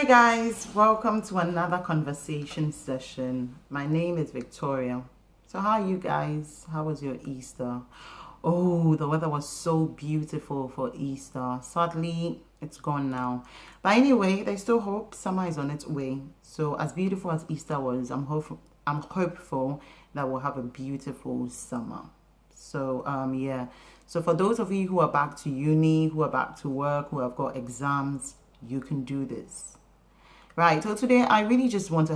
Guys, welcome to another conversation session. My name is Victoria. So how are you guys? How was your Easter? Oh, the weather was so beautiful for Easter. Sadly, it's gone now. But anyway, there's still hope. Summer is on its way. So as beautiful as Easter was, I'm hopeful that we'll have a beautiful summer. So yeah. So for those of you who are back to uni, who are back to work, who have got exams, you can do this. Right, so today I really just want to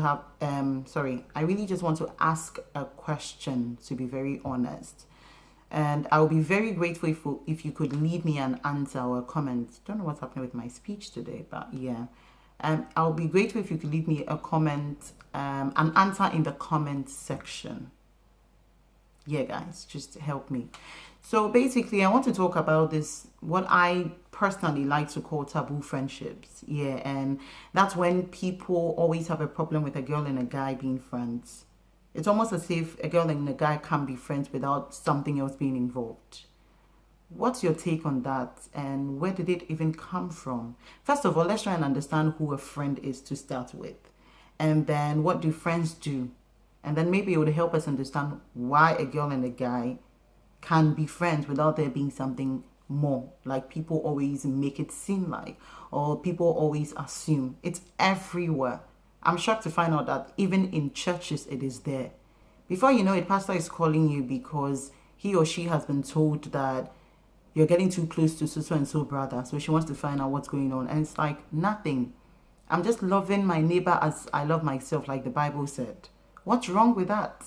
ask a question, to be very honest. And I will be very grateful if you could leave me an answer or a comment. Don't know what's happening with my speech today, but yeah. I'll be grateful if you could leave me a comment, an answer in the comment section. Yeah, guys, just help me. So basically, I want to talk about this, what I personally like to call taboo friendships. Yeah, and that's when people always have a problem with a girl and a guy being friends. It's almost as if a girl and a guy can't be friends without something else being involved. What's your take on that, and where did it even come from? First of all, let's try and understand who a friend is to start with. And then what do friends do? And then maybe it would help us understand why a girl and a guy can be friends without there being something more, like people always make it seem like, or people always assume. It's everywhere. I'm shocked to find out that even in churches it is there. Before you know it, pastor is calling you because he or she has been told that you're getting too close to so and so brother, so she wants to find out what's going on. And it's like nothing. I'm just loving my neighbor as I love myself, like the Bible said. What's wrong with that?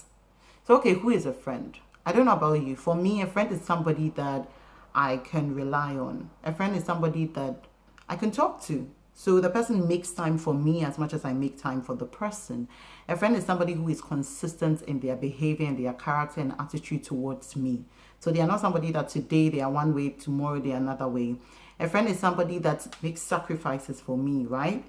So okay, who is a friend? I don't know about you. For me, a friend is somebody that I can rely on. A friend is somebody that I can talk to. So the person makes time for me as much as I make time for the person. A friend is somebody who is consistent in their behavior and their character and attitude towards me. So they are not somebody that today they are one way, tomorrow they are another way. A friend is somebody that makes sacrifices for me, right?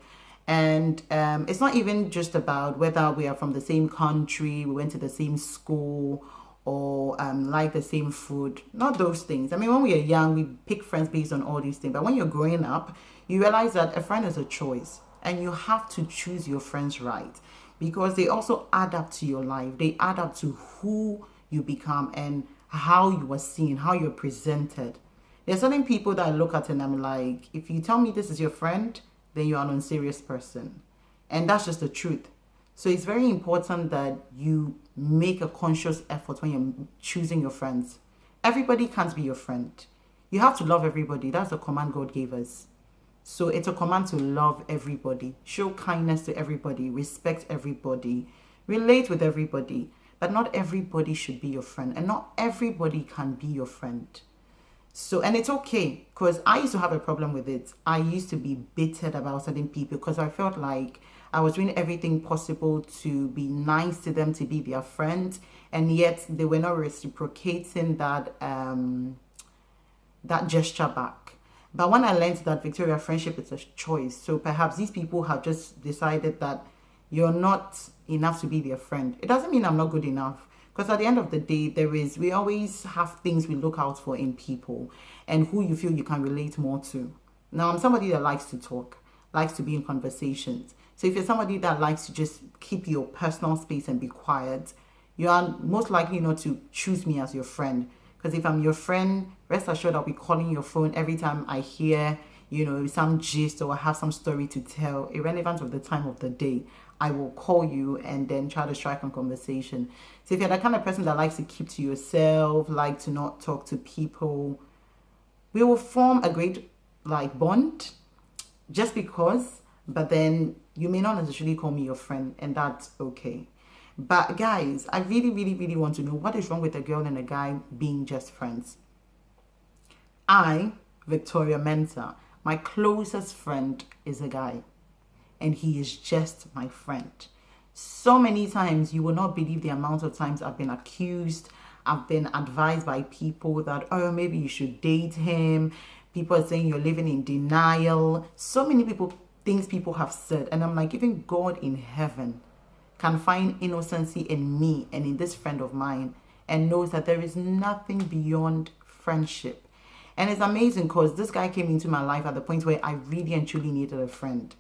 And it's not even just about whether we are from the same country, we went to the same school, or like the same food. Not those things. I mean, when we are young, we pick friends based on all these things. But when you're growing up, you realize that a friend is a choice. And you have to choose your friends right. Because they also add up to your life. They add up to who you become and how you are seen, how you're presented. There are certain people that I look at and I'm like, if you tell me this is your friend, then you're an unserious person. And that's just the truth. So it's very important that you make a conscious effort when you're choosing your friends. Everybody can't be your friend. You have to love everybody. That's the command God gave us. So it's a command to love everybody, show kindness to everybody, respect everybody, relate with everybody. But not everybody should be your friend, and not everybody can be your friend. So, and it's okay, because I used to have a problem with it. I used to be bitter about certain people because I felt like I was doing everything possible to be nice to them, to be their friend, and yet they were not reciprocating that gesture back. But when I learned that, Victoria, friendship is a choice. So perhaps these people have just decided that you're not enough to be their friend. It doesn't mean I'm not good enough. Because at the end of the day, we always have things we look out for in people and who you feel you can relate more to. Now, I'm somebody that likes to talk, likes to be in conversations. So if you're somebody that likes to just keep your personal space and be quiet, you are most likely not to choose me as your friend. Because if I'm your friend, rest assured I'll be calling your phone every time I hear, some gist or I have some story to tell, irrelevant of the time of the day. I will call you and then try to strike a conversation. So if you're the kind of person that likes to keep to yourself, like to not talk to people, we will form a great bond just because, but then you may not necessarily call me your friend, and that's okay. But guys, I really, really, really want to know what is wrong with a girl and a guy being just friends. I, Victoria Mensa, my closest friend is a guy. And he is just my friend. So many times you will not believe the amount of times I've been accused. I've been advised by people that, oh, maybe you should date him. People are saying you're living in denial. So many things people have said. And I'm like, even God in heaven can find innocency in me and in this friend of mine and knows that there is nothing beyond friendship. And it's amazing because this guy came into my life at the point where I really and truly needed a friend.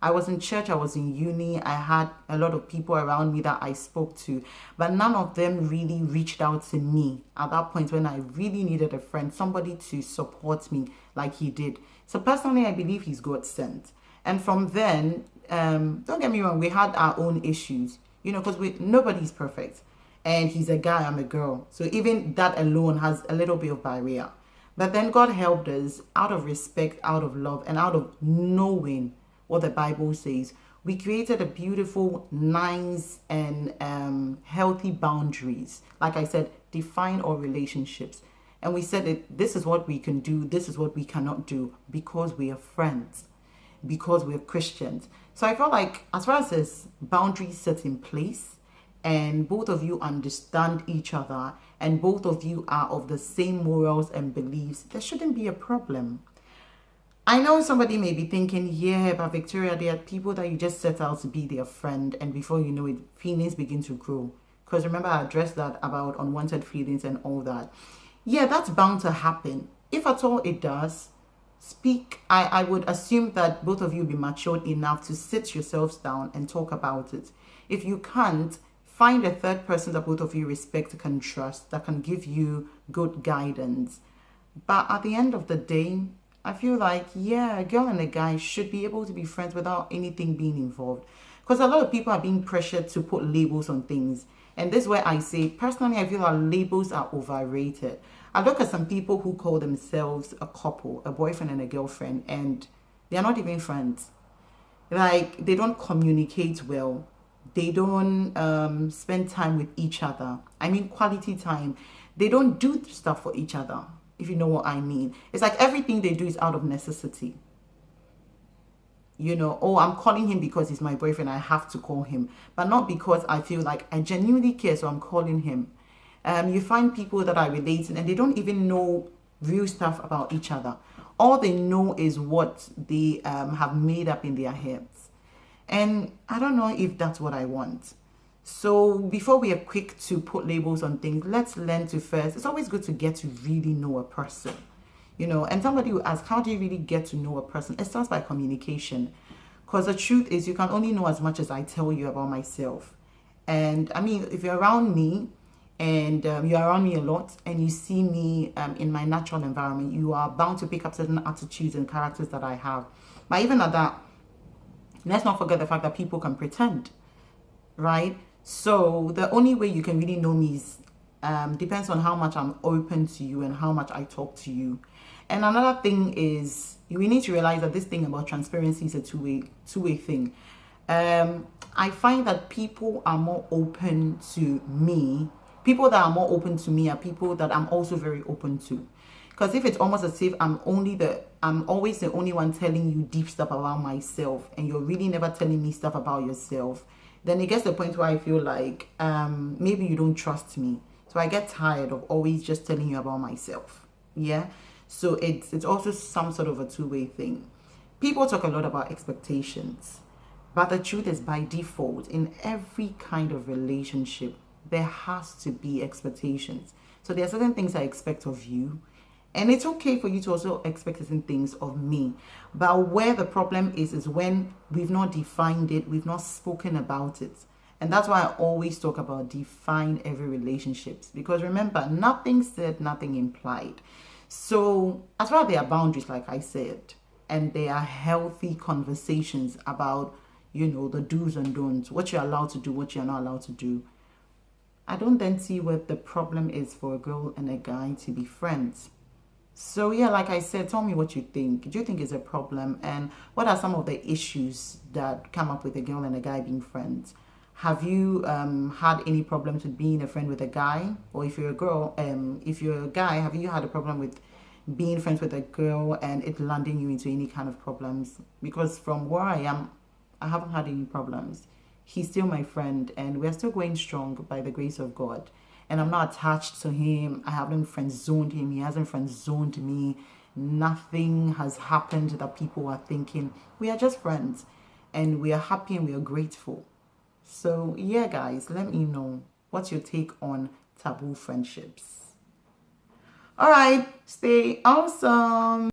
I was in church, I was in uni, I had a lot of people around me that I spoke to, but none of them really reached out to me at that point when I really needed a friend, somebody to support me like he did. So personally, I believe he's God sent. And from then, don't get me wrong, we had our own issues, you know, because nobody's perfect. And he's a guy, I'm a girl. So even that alone has a little bit of barrier. But then God helped us out of respect, out of love, and out of knowing what the Bible says. We created a beautiful, nice, and healthy boundaries. Like I said, define our relationships. And we said that this is what we can do, this is what we cannot do, because we are friends, because we're Christians. So I felt like as far as this boundaries set in place, and both of you understand each other, and both of you are of the same morals and beliefs, there shouldn't be a problem. I know somebody may be thinking, yeah, but Victoria, there are people that you just set out to be their friend, and before you know it, feelings begin to grow. Because remember, I addressed that about unwanted feelings and all that. Yeah, that's bound to happen. If at all it does, speak. I would assume that both of you be matured enough to sit yourselves down and talk about it. If you can't, find a third person that both of you respect and trust that can give you good guidance. But at the end of the day, I feel like, yeah, a girl and a guy should be able to be friends without anything being involved. Because a lot of people are being pressured to put labels on things. And this is where I say, personally, I feel like labels are overrated. I look at some people who call themselves a couple, a boyfriend and a girlfriend, and they're not even friends. Like, they don't communicate well. They don't spend time with each other. I mean, quality time. They don't do stuff for each other, if you know what I mean. It's like everything they do is out of necessity. You know, oh, I'm calling him because he's my boyfriend, I have to call him. But not because I feel like I genuinely care, so I'm calling him. You find people that are relating and they don't even know real stuff about each other. All they know is what they have made up in their heads. And I don't know if that's what I want. So before we are quick to put labels on things, let's learn to first. It's always good to get to really know a person. You know, and somebody will ask, how do you really get to know a person? It starts by communication. Because the truth is, you can only know as much as I tell you about myself. And I mean, if you're around me and you're around me a lot and you see me in my natural environment, you are bound to pick up certain attitudes and characters that I have. But even at that, let's not forget the fact that people can pretend, right? So the only way you can really know me is depends on how much I'm open to you and how much I talk to you. And another thing is we need to realize that this thing about transparency is a two-way thing. I find that people are more open to me. People that are more open to me are people that I'm also very open to. Because if it's almost as if I'm always the only one telling you deep stuff about myself and you're really never telling me stuff about yourself, then it gets to the point where I feel like maybe you don't trust me. So I get tired of always just telling you about myself. Yeah. So it's also some sort of a two-way thing. People talk a lot about expectations, but the truth is, by default, in every kind of relationship, there has to be expectations. So there are certain things I expect of you. And it's okay for you to also expect certain things of me. But where the problem is when we've not defined it, we've not spoken about it. And that's why I always talk about define every relationship. Because remember, nothing said, nothing implied. So as far as there are boundaries, like I said, and there are healthy conversations about, you know, the do's and don'ts, what you're allowed to do, what you're not allowed to do, I don't then see what the problem is for a girl and a guy to be friends. So yeah, like I said, tell me what you think. Do you think it's a problem? And what are some of the issues that come up with a girl and a guy being friends? Have you had any problems with being a friend with a guy? Or if you're a girl, if you're a guy, have you had a problem with being friends with a girl and it landing you into any kind of problems? Because from where I am, I haven't had any problems. He's still my friend and we're still going strong by the grace of God. And I'm not attached to him. I haven't friend zoned him. He hasn't friend zoned me. Nothing has happened that people are thinking. We are just friends and we are happy and we are grateful. So yeah, guys, let me know what's your take on taboo friendships. All right, stay awesome.